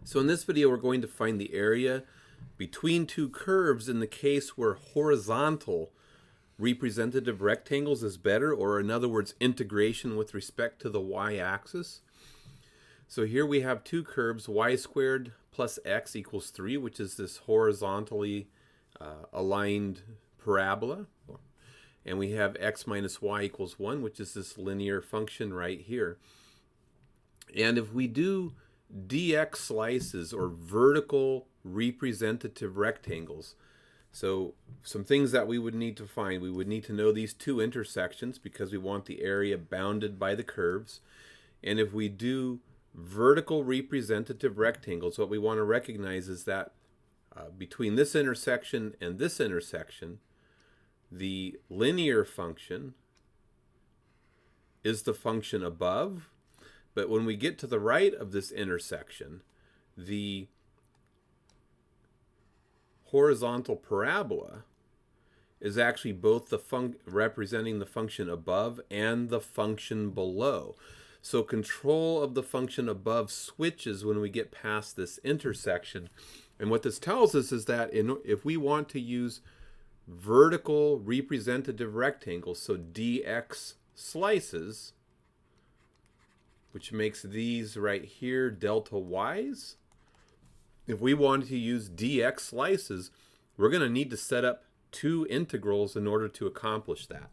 So in this video, we're going to find the area between two curves in the case where horizontal representative rectangles is better, or in other words, integration with respect to the y-axis. So here we have two curves, y squared plus x equals 3, which is this horizontally aligned parabola. And we have x minus y equals 1, which is this linear function right here. And if we do dx slices, or vertical representative rectangles, so some things that we would need to find, we would need to know these two intersections because we want the area bounded by the curves. And if we do vertical representative rectangles, what we want to recognize is that between this intersection and this intersection, the linear function is the function above. But when we get to the right of this intersection, the horizontal parabola is actually both the representing the function above and the function below. So control of the function above switches when we get past this intersection. And what this tells us is that if we want to use vertical representative rectangles, so dx slices, which makes these right here delta y's, if we wanted to use dx slices, we're going to need to set up two integrals in order to accomplish that.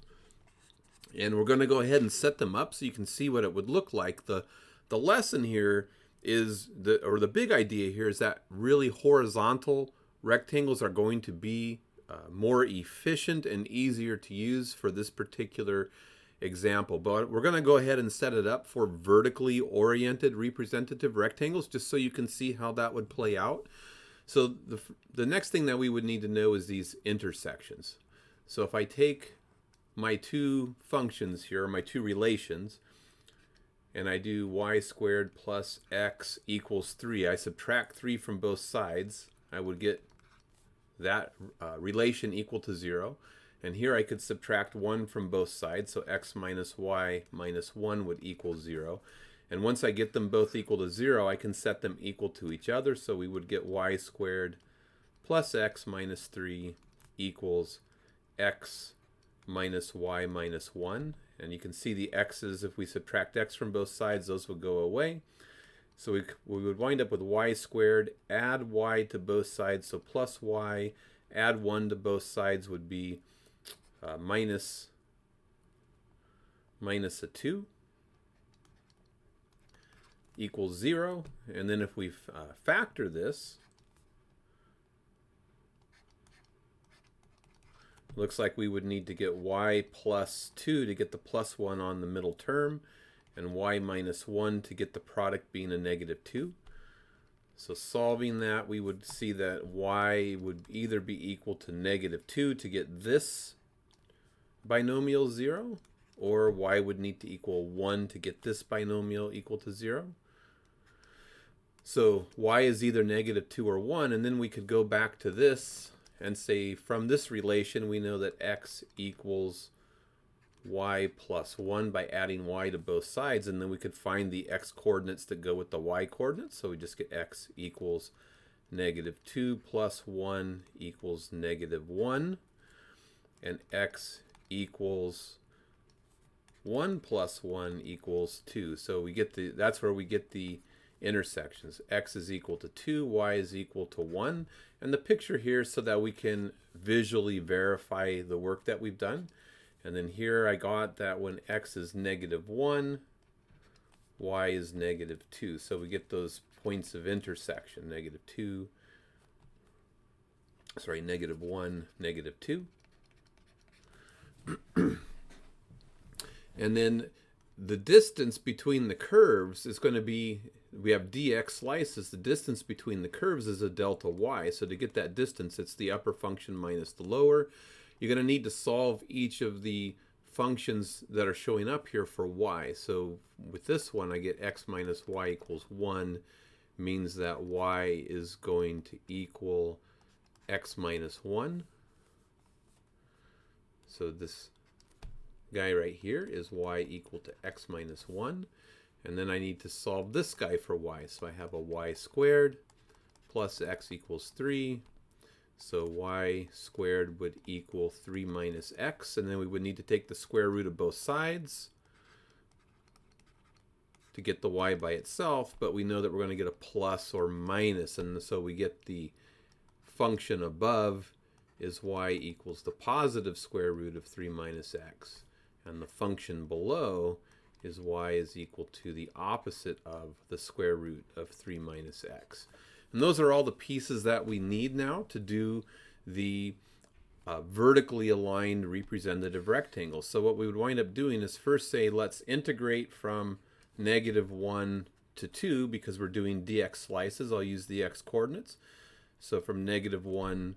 And we're going to go ahead and set them up so you can see what it would look like. The lesson here is, the big idea here is that really horizontal rectangles are going to be more efficient and easier to use for this particular example. But we're going to go ahead and set it up for vertically oriented representative rectangles just so you can see how that would play out. So the next thing that we would need to know is these intersections. So if I take my two functions here, my two relations, and I do y squared plus x equals 3, I subtract 3 from both sides, I would get that relation equal to 0. And here I could subtract 1 from both sides, so x minus y minus 1 would equal 0. And once I get them both equal to 0, I can set them equal to each other, so we would get y squared plus x minus 3 equals x minus y minus 1. And you can see the x's, if we subtract x from both sides, those would go away. So we would wind up with y squared, add y to both sides, so plus y, add 1 to both sides would be minus a 2 equals 0. And then if we factor this, looks like we would need to get y plus 2 to get the plus 1 on the middle term, and y minus 1 to get the product being a negative 2. So solving that, we would see that y would either be equal to negative 2 to get this binomial 0, or y would need to equal 1 to get this binomial equal to 0. So y is either negative 2 or 1, and then we could go back to this and say from this relation we know that x equals y plus 1 by adding y to both sides, and then we could find the x coordinates that go with the y coordinates. So we just get x equals negative 2 plus 1 equals negative 1, and x equals 1 plus 1 equals 2. So we get that's where we get the intersections. X is equal to 2, y is equal to 1. And the picture here so that we can visually verify the work that we've done. And then here I got that when x is negative 1, y is negative 2. So we get those points of intersection, negative 1, negative 2. And then the distance between the curves is going to be, we have dx slices, the distance between the curves is a delta y. So to get that distance, it's the upper function minus the lower. You're going to need to solve each of the functions that are showing up here for y. So with this one, I get x minus y equals 1, means that y is going to equal x minus 1. So this guy right here is y equal to x minus 1. And then I need to solve this guy for y. So I have a y squared plus x equals 3. So y squared would equal 3 minus x. And then we would need to take the square root of both sides to get the y by itself. But we know that we're going to get a plus or minus. And so we get the function above is y equals the positive square root of 3 minus x. And the function below is y is equal to the opposite of the square root of 3 minus x. And those are all the pieces that we need now to do the vertically aligned representative rectangles. So what we would wind up doing is first say, let's integrate from -1 to 2, because we're doing dx slices. I'll use the x coordinates. So from -1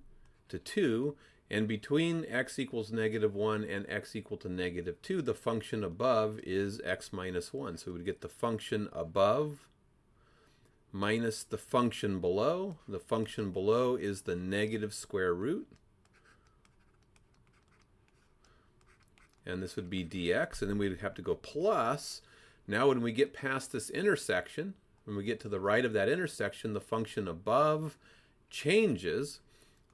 to 2, and between x equals -1 and x equal to -2, the function above is x minus 1. So we would get the function above minus the function below. The function below is the negative square root. And this would be dx. And then we'd have to go plus. Now when we get past this intersection, when we get to the right of that intersection, the function above changes.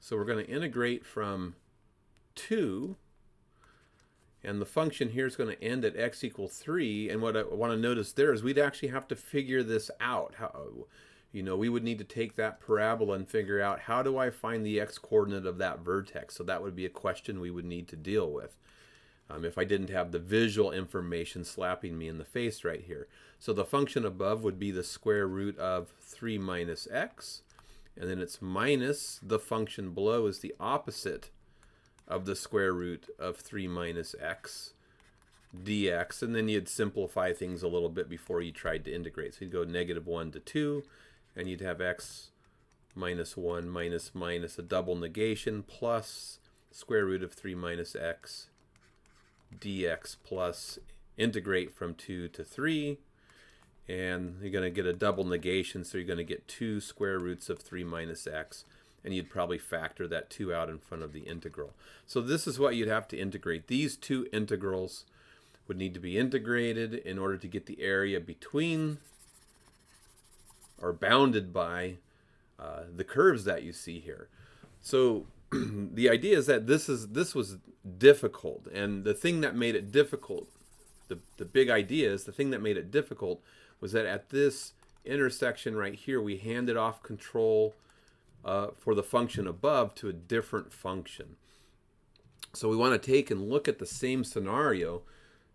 So we're going to integrate from 2. And the function here is going to end at x equals 3. And what I want to notice there is we'd actually have to figure this out. We would need to take that parabola and figure out, how do I find the x coordinate of that vertex? So that would be a question we would need to deal with if I didn't have the visual information slapping me in the face right here. So the function above would be the square root of 3 minus x. And then it's minus the function below is the opposite of the square root of 3 minus x dx. And then you'd simplify things a little bit before you tried to integrate. So you'd go -1 to 2, and you'd have x minus 1 minus minus a double negation plus square root of 3 minus x dx plus integrate from 2 to 3. And you're going to get a double negation, so you're going to get 2 square roots of 3 minus x. And you'd probably factor that 2 out in front of the integral. So this is what you'd have to integrate. These two integrals would need to be integrated in order to get the area between or bounded by the curves that you see here. So the idea is that this was difficult. And the thing that made it difficult, the big idea is the thing that made it difficult was that at this intersection right here, we handed off control for the function above to a different function. So we want to take and look at the same scenario.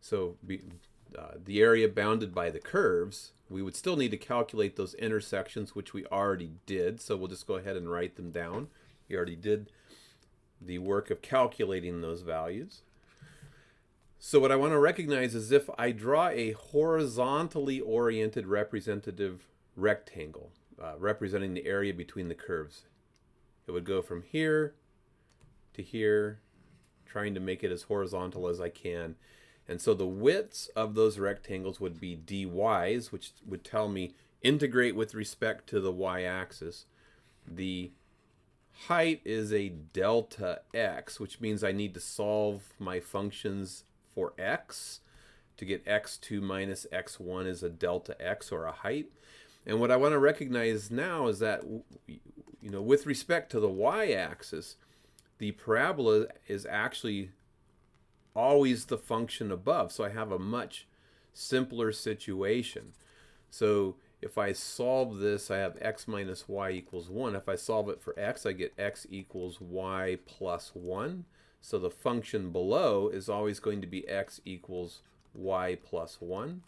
So the area bounded by the curves, we would still need to calculate those intersections, which we already did. So we'll just go ahead and write them down. We already did the work of calculating those values. So what I want to recognize is if I draw a horizontally oriented representative rectangle, representing the area between the curves, it would go from here to here, trying to make it as horizontal as I can. And so the widths of those rectangles would be dy's, which would tell me integrate with respect to the y-axis. The height is a delta x, which means I need to solve my functions for x to get x2 minus x1 is a delta x, or a height. And what I want to recognize now is that, with respect to the y-axis, the parabola is actually always the function above. So I have a much simpler situation. So if I solve this, I have x minus y equals 1. If I solve it for x, I get x equals y plus 1. So the function below is always going to be x equals y plus 1.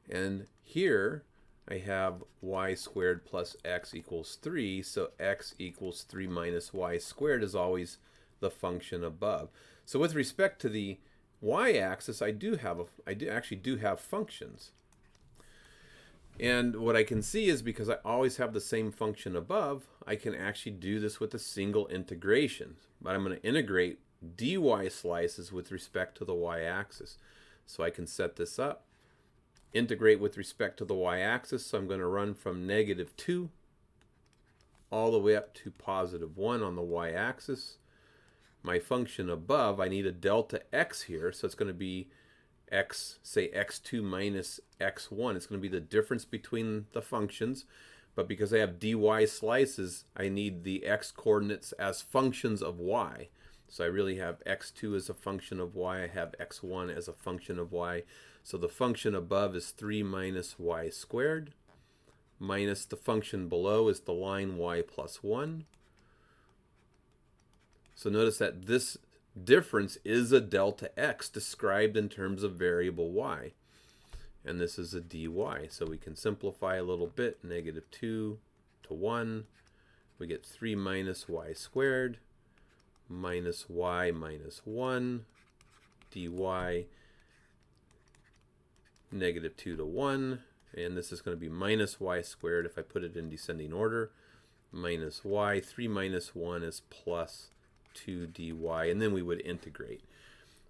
And here I have y squared plus x equals 3. So x equals 3 minus y squared is always the function above. So with respect to the y-axis, I actually do have functions. And what I can see is, because I always have the same function above, I can actually do this with a single integration. But I'm going to integrate dy slices with respect to the y-axis. So I can set this up, integrate with respect to the y-axis. So I'm going to run from -2 all the way up to +1 on the y-axis. My function above, I need a delta x here, so it's going to be x, say x2 minus x1. It's going to be the difference between the functions. But because I have dy slices, I need the x coordinates as functions of y. So I really have x2 as a function of y. I have x1 as a function of y. So the function above is 3 minus y squared, minus the function below is the line y plus 1. So notice that this difference is a delta x described in terms of variable y. And this is a dy. So we can simplify a little bit. Negative 2 to 1. We get 3 minus y squared minus y minus 1 dy. Negative 2 to 1. And this is going to be minus y squared if I put it in descending order. Minus y. 3 minus 1 is plus 2 dy. And then we would integrate.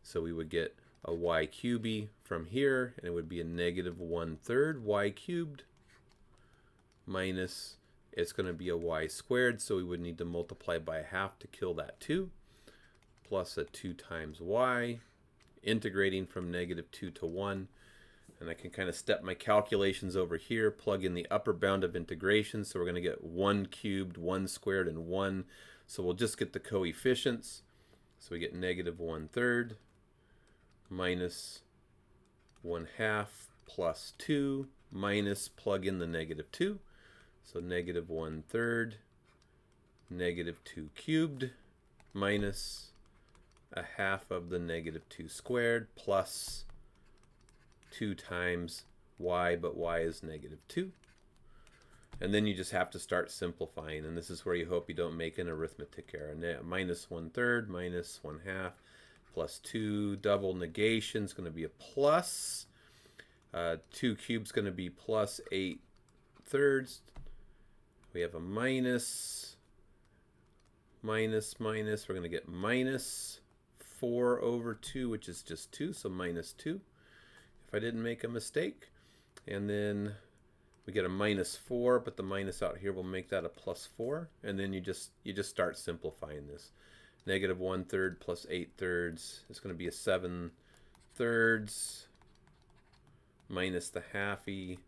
So we would get a y cubed from here, and it would be a negative 1/3 y cubed minus, it's going to be a y squared, so we would need to multiply by a half to kill that 2, plus a 2 times y, integrating from negative 2 to 1. And I can kind of step my calculations over here, plug in the upper bound of integration, so we're going to get 1 cubed, 1 squared, and 1. So we'll just get the coefficients. So we get negative 1/3 minus 1/2 plus 2 minus, plug in the negative 2. So negative 1/3 negative 2 cubed minus a half of the negative 2 squared plus 2 times y, but y is negative 2. And then you just have to start simplifying, and this is where you hope you don't make an arithmetic error. Minus 1/3 minus 1/2 plus 2, double negation is going to be a plus. 2 cubed is going to be plus 8/3. We have a minus, minus, minus. We're going to get minus 4 over 2, which is just 2, so minus 2, if I didn't make a mistake. And then we get a minus 4, but the minus out here will make that a plus 4. And then you just start simplifying this. Negative 1/3 plus 8/3 is going to be a 7/3 minus the halfie.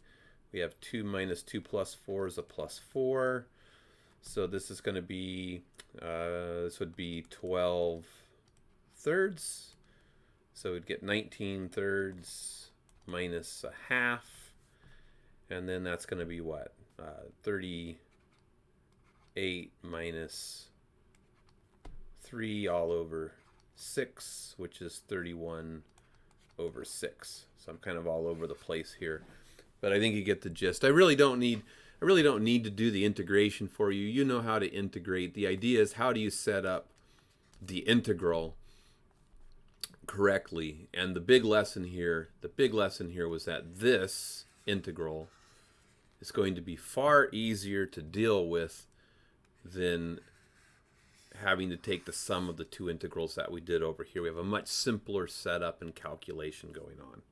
We have 2 minus 2 plus 4 is a plus 4. So this is going to be, this would be 12/3. So we'd get 19/3 minus a half. And then that's going to be what? 38 minus 3 all over 6, which is 31/6. So I'm kind of all over the place here, but I think you get the gist. I really don't need to do the integration for you. You know how to integrate. The idea is, how do you set up the integral correctly? And the big lesson here was that this integral is going to be far easier to deal with than having to take the sum of the two integrals that we did over here. We have a much simpler setup and calculation going on.